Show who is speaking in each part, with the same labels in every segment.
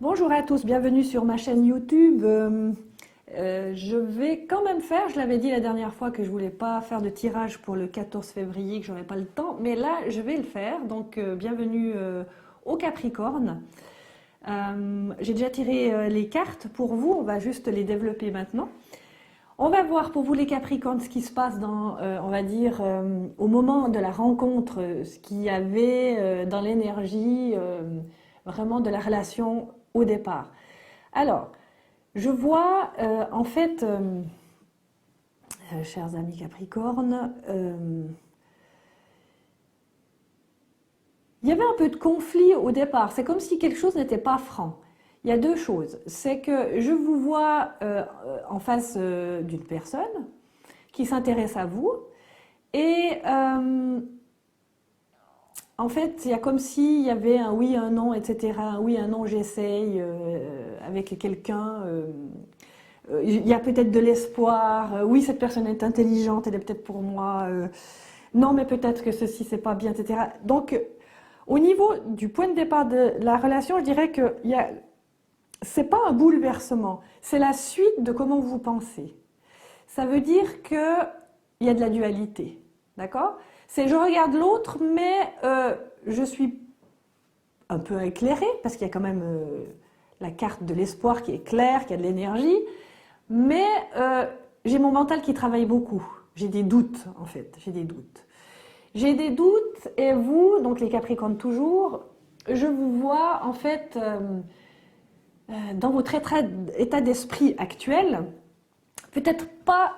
Speaker 1: Bonjour à tous, bienvenue sur ma chaîne YouTube. Je vais quand même faire, je l'avais dit la dernière fois que je voulais pas faire de tirage pour le 14 février, que j'aurais pas le temps, mais là je vais le faire. Donc bienvenue au Capricorne. J'ai déjà tiré les cartes pour vous, on va juste les développer maintenant. On va voir pour vous les Capricornes ce qui se passe dans, on va dire, au moment de la rencontre, ce qu'il y avait dans l'énergie vraiment de la relation au départ. Alors, je vois en fait, chers amis Capricornes, il y avait un peu de conflit au départ. C'est comme si quelque chose n'était pas franc. Il y a deux choses. C'est que je vous vois en face d'une personne qui s'intéresse à vous et en fait, il y a comme s'il y avait un oui, un non, etc. Un oui, un non, j'essaye avec quelqu'un. Il y a peut-être de l'espoir. Oui, cette personne est intelligente, elle est peut-être pour moi. Non, mais peut-être que ceci, c'est pas bien, etc. Donc, au niveau du point de départ de la relation, je dirais que c'est pas un bouleversement, c'est la suite de comment vous pensez. Ça veut dire qu'il y a de la dualité, d'accord? C'est je regarde l'autre, mais je suis un peu éclairée, parce qu'il y a quand même la carte de l'espoir qui est claire, qui a de l'énergie, mais j'ai mon mental qui travaille beaucoup. J'ai des doutes, en fait, j'ai des doutes. J'ai des doutes, et vous, donc les Capricornes toujours, je vous vois en fait dans votre état d'esprit actuel, peut-être pas,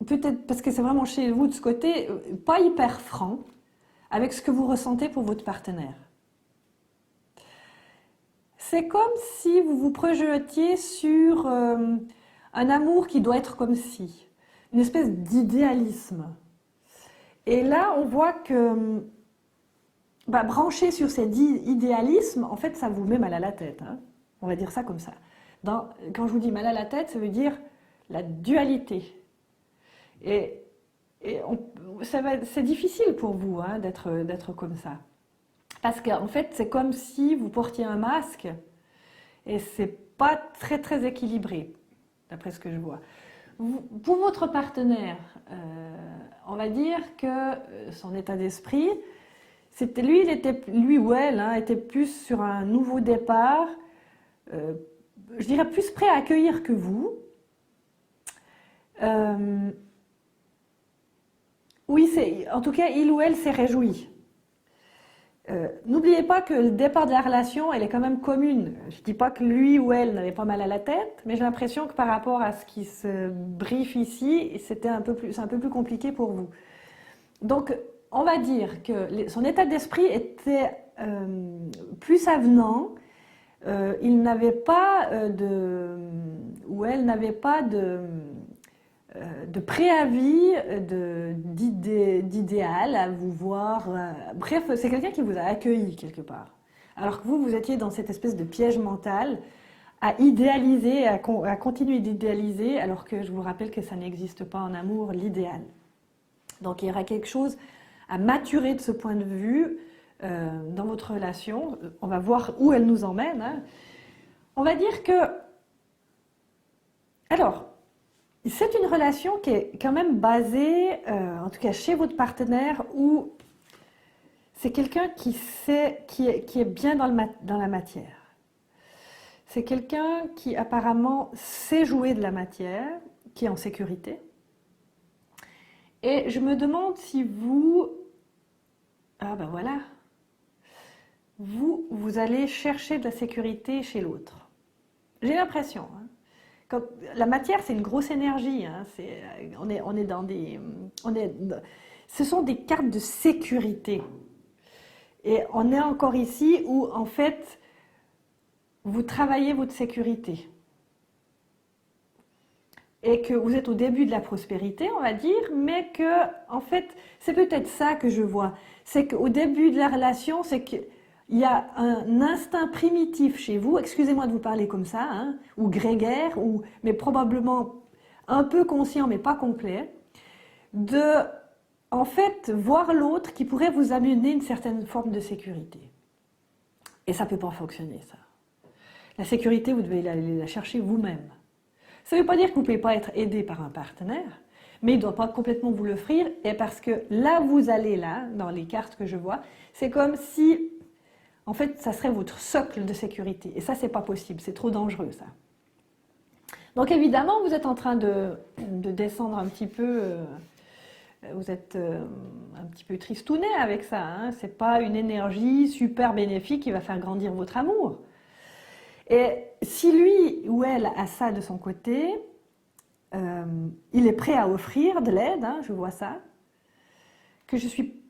Speaker 1: peut-être parce que c'est vraiment chez vous de ce côté, pas hyper franc avec ce que vous ressentez pour votre partenaire. C'est comme si vous vous projetiez sur un amour qui doit être comme si, une espèce d'idéalisme. Et là, on voit que brancher sur cet idéalisme, en fait, ça vous met mal à la tête. Hein. On va dire ça comme ça. Quand je vous dis mal à la tête, ça veut dire la dualité. Et c'est difficile pour vous hein, d'être comme ça. Parce qu'en fait, c'est comme si vous portiez un masque et c'est pas très très équilibré, d'après ce que je vois. Pour votre partenaire, on va dire que son état d'esprit, c'était lui ou elle hein, était plus sur un nouveau départ, je dirais plus prêt à accueillir que vous. Oui, en tout cas, il ou elle s'est réjoui. N'oubliez pas que le départ de la relation, elle est quand même commune. Je ne dis pas que lui ou elle n'avait pas mal à la tête, mais j'ai l'impression que par rapport à ce qui se briefe ici, c'est un peu plus compliqué pour vous. Donc, on va dire que son état d'esprit était plus avenant. Il n'avait pas ou elle n'avait pas de préavis, d'idéal à vous voir. Bref, c'est quelqu'un qui vous a accueilli quelque part. Alors que vous étiez dans cette espèce de piège mental à idéaliser, à continuer d'idéaliser, alors que je vous rappelle que ça n'existe pas en amour, l'idéal. Donc il y aura quelque chose à maturer de ce point de vue dans votre relation. On va voir où elle nous emmène. Hein. On va dire que... Alors, c'est une relation qui est quand même basée, en tout cas chez votre partenaire, où c'est quelqu'un qui est bien dans la matière. C'est quelqu'un qui apparemment sait jouer de la matière, qui est en sécurité. Et je me demande si vous... Ah ben voilà. Vous allez chercher de la sécurité chez l'autre. J'ai l'impression. Hein. La matière, c'est une grosse énergie. Hein. On est dans des... ce sont des cartes de sécurité. Et on est encore ici où, en fait, vous travaillez votre sécurité. Et que vous êtes au début de la prospérité, on va dire, mais que, en fait, c'est peut-être ça que je vois. C'est qu'au début de la relation, c'est qu'il y a un instinct primitif chez vous, excusez-moi de vous parler comme ça, hein, ou grégaire, mais probablement un peu conscient, mais pas complet, de, en fait, voir l'autre qui pourrait vous amener une certaine forme de sécurité. Et ça ne peut pas fonctionner, ça. La sécurité, vous devez aller la chercher vous-même. Ça ne veut pas dire que vous ne pouvez pas être aidé par un partenaire, mais il ne doit pas complètement vous l'offrir, et parce que là, vous allez là, dans les cartes que je vois, c'est comme si, en fait, ça serait votre socle de sécurité. Et ça, c'est pas possible, c'est trop dangereux, ça. Donc évidemment, vous êtes en train de descendre un petit peu, vous êtes un petit peu tristouné avec ça. Hein. Ce n'est pas une énergie super bénéfique qui va faire grandir votre amour. Et si lui ou elle a ça de son côté, il est prêt à offrir de l'aide, hein, je vois ça, que je suis...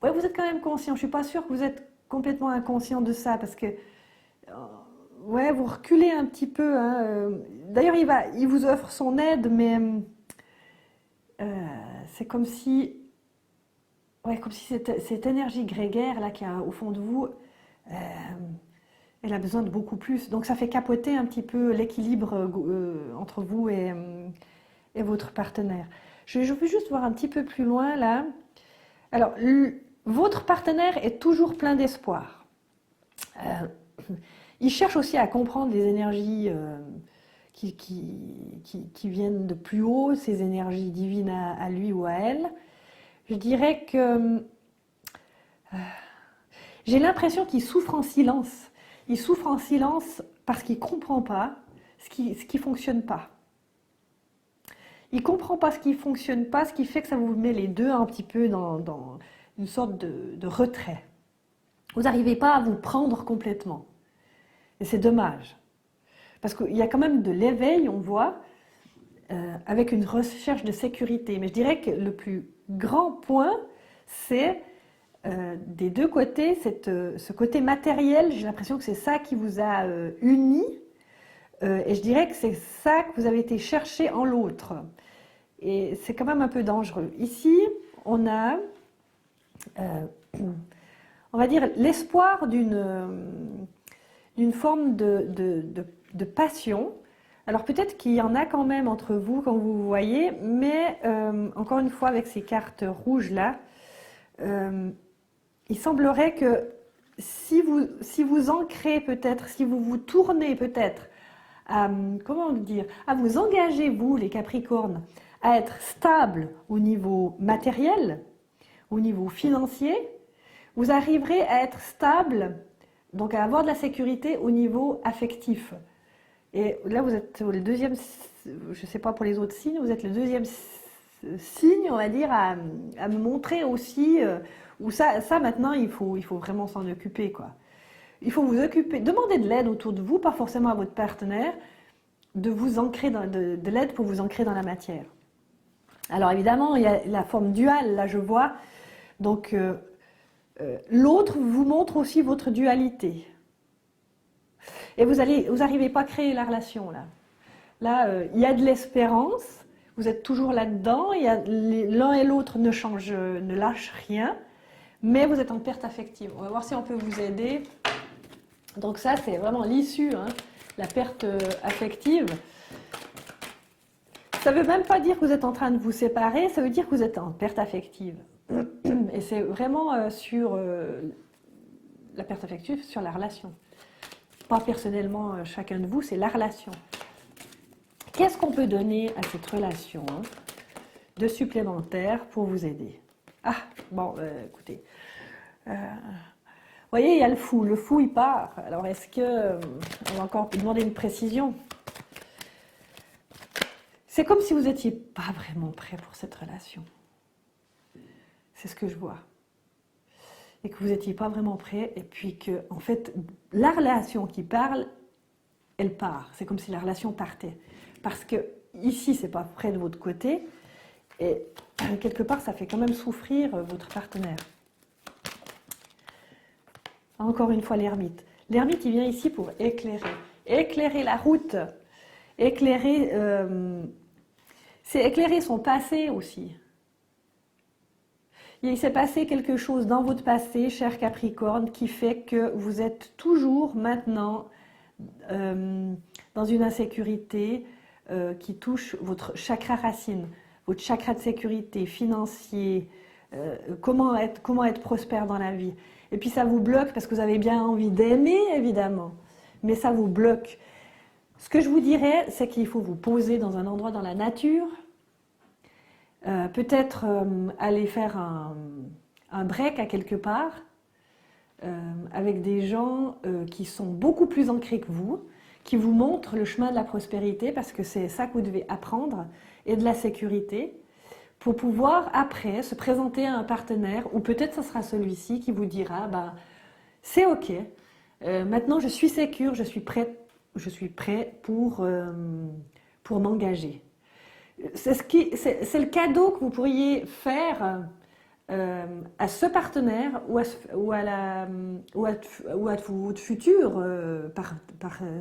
Speaker 1: Ouais, vous êtes quand même conscient, je ne suis pas sûre que vous êtes complètement inconscient de ça, parce que... ouais, vous reculez un petit peu. Hein. D'ailleurs, il vous offre son aide, mais c'est comme si... Ouais, comme si cette énergie grégaire là qu'il y a au fond de vous, elle a besoin de beaucoup plus. Donc ça fait capoter un petit peu l'équilibre entre vous et votre partenaire. Je veux juste voir un petit peu plus loin là. Alors, votre partenaire est toujours plein d'espoir. Il cherche aussi à comprendre les énergies qui viennent de plus haut, ces énergies divines à lui ou à elle. Je dirais que j'ai l'impression qu'il souffre en silence. Il souffre en silence parce qu'il ne comprend pas ce qui fonctionne pas. Il ne comprend pas ce qui ne fonctionne pas, ce qui fait que ça vous met les deux un petit peu dans une sorte de retrait. Vous n'arrivez pas à vous prendre complètement. Et c'est dommage. Parce qu'il y a quand même de l'éveil, on voit, avec une recherche de sécurité. Mais je dirais que le plus grand point, c'est des deux côtés, ce côté matériel. J'ai l'impression que c'est ça qui vous a unis. Et je dirais que c'est ça que vous avez été chercher en l'autre. Et c'est quand même un peu dangereux. Ici, on a, on va dire, l'espoir d'une forme de passion. Alors peut-être qu'il y en a quand même entre vous, quand vous voyez, mais encore une fois, avec ces cartes rouges-là, il semblerait que si vous ancrez peut-être, si vous vous tournez peut-être, comment dire, à vous engager, vous, les Capricornes, à être stable au niveau matériel, au niveau financier, vous arriverez à être stable, donc à avoir de la sécurité au niveau affectif. Et là, vous êtes le deuxième, je ne sais pas pour les autres signes, vous êtes le deuxième signe, on va dire, à me montrer aussi, où ça maintenant, il faut vraiment s'en occuper, quoi. Il faut vous occuper, demander de l'aide autour de vous, pas forcément à votre partenaire, de vous ancrer de l'aide pour vous ancrer dans la matière. Alors évidemment, il y a la forme duale, là je vois, donc l'autre vous montre aussi votre dualité. Et vous n'arrivez pas à créer la relation là. Là, il y a de l'espérance, vous êtes toujours là-dedans, l'un et l'autre ne lâchent rien, mais vous êtes en perte affective. On va voir si on peut vous aider. Donc ça, c'est vraiment l'issue, hein, la perte affective. Ça ne veut même pas dire que vous êtes en train de vous séparer, ça veut dire que vous êtes en perte affective. Et c'est vraiment sur la perte affective, sur la relation. Pas personnellement chacun de vous, c'est la relation. Qu'est-ce qu'on peut donner à cette relation de supplémentaire pour vous aider? Ah, bon, écoutez. Vous voyez, il y a le fou. Le fou, il part. Alors, est-ce que... on va encore vous demander une précision. C'est comme si vous n'étiez pas vraiment prêt pour cette relation. C'est ce que je vois. Et que vous n'étiez pas vraiment prêt, et puis que, en fait, la relation qui parle, elle part. C'est comme si la relation partait. Parce que ici, c'est pas près de votre côté, et quelque part, ça fait quand même souffrir votre partenaire. Encore une fois, l'ermite. L'ermite, il vient ici pour éclairer. Éclairer la route. Éclairer... c'est éclairer son passé aussi. Il s'est passé quelque chose dans votre passé, cher Capricorne, qui fait que vous êtes toujours maintenant dans une insécurité qui touche votre chakra racine, votre chakra de sécurité financier, comment être prospère dans la vie. Et puis ça vous bloque parce que vous avez bien envie d'aimer, évidemment. Mais ça vous bloque. Ce que je vous dirais, c'est qu'il faut vous poser dans un endroit dans la nature. Peut-être aller faire un break à quelque part avec des gens qui sont beaucoup plus ancrés que vous, qui vous montrent le chemin de la prospérité, parce que c'est ça que vous devez apprendre, et de la sécurité, pour pouvoir après se présenter à un partenaire, ou peut-être ce sera celui-ci qui vous dira, bah, c'est ok, maintenant je suis sécure, je suis prêt pour m'engager. C'est le cadeau que vous pourriez faire à ce partenaire ou à votre futur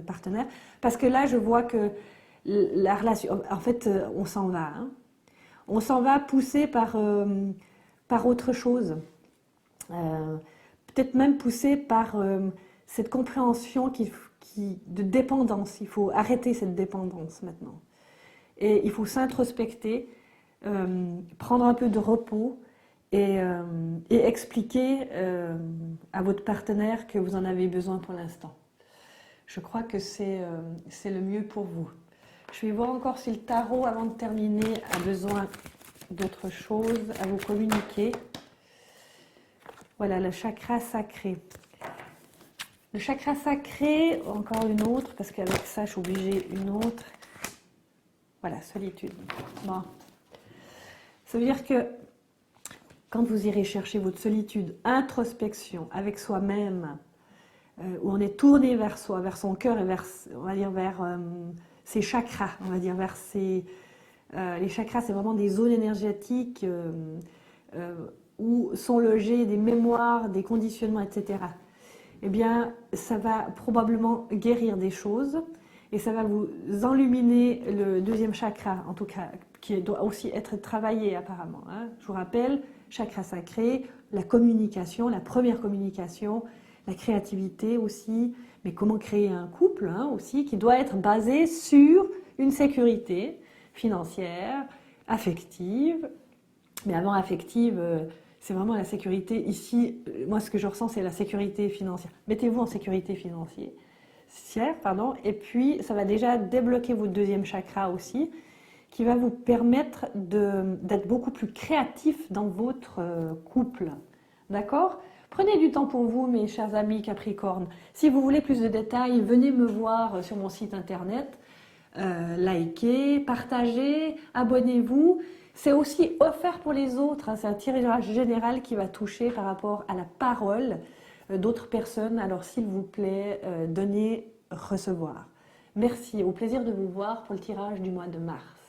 Speaker 1: partenaire. Parce que là, je vois que la relation, en fait, on s'en va. Hein. On s'en va poussé par autre chose. Peut-être même poussé par cette compréhension de dépendance. Il faut arrêter cette dépendance maintenant. Et il faut s'introspecter, prendre un peu de repos et expliquer à votre partenaire que vous en avez besoin pour l'instant. Je crois que c'est le mieux pour vous. Je vais voir encore si le tarot, avant de terminer, a besoin d'autre chose à vous communiquer. Voilà, le chakra sacré. Le chakra sacré, encore une autre, parce qu'avec ça, je suis obligée une autre. Voilà, solitude. Bon. Ça veut dire que quand vous irez chercher votre solitude, introspection avec soi-même, où on est tourné vers soi, vers son cœur et vers, on va dire, vers ses chakras, on va dire, vers ses... les chakras, c'est vraiment des zones énergétiques où sont logées des mémoires, des conditionnements, etc. Eh bien, ça va probablement guérir des choses. Et ça va vous enluminer le deuxième chakra, en tout cas, qui doit aussi être travaillé apparemment. Hein. Je vous rappelle, chakra sacré, la communication, la première communication, la créativité aussi, mais comment créer un couple hein, aussi, qui doit être basé sur une sécurité financière, affective. Mais avant affective, c'est vraiment la sécurité. Ici, moi ce que je ressens, c'est la sécurité financière. Mettez-vous en sécurité financière. Et puis ça va déjà débloquer votre deuxième chakra aussi, qui va vous permettre d'être beaucoup plus créatif dans votre couple. D'accord ? Prenez du temps pour vous, mes chers amis Capricorne. Si vous voulez plus de détails, venez me voir sur mon site internet. Likez, partagez, abonnez-vous. C'est aussi offert pour les autres. Hein. C'est un tirage général qui va toucher par rapport à la parole d'autres personnes. Alors s'il vous plaît, donnez, recevoir. Merci, au plaisir de vous voir pour le tirage du mois de mars.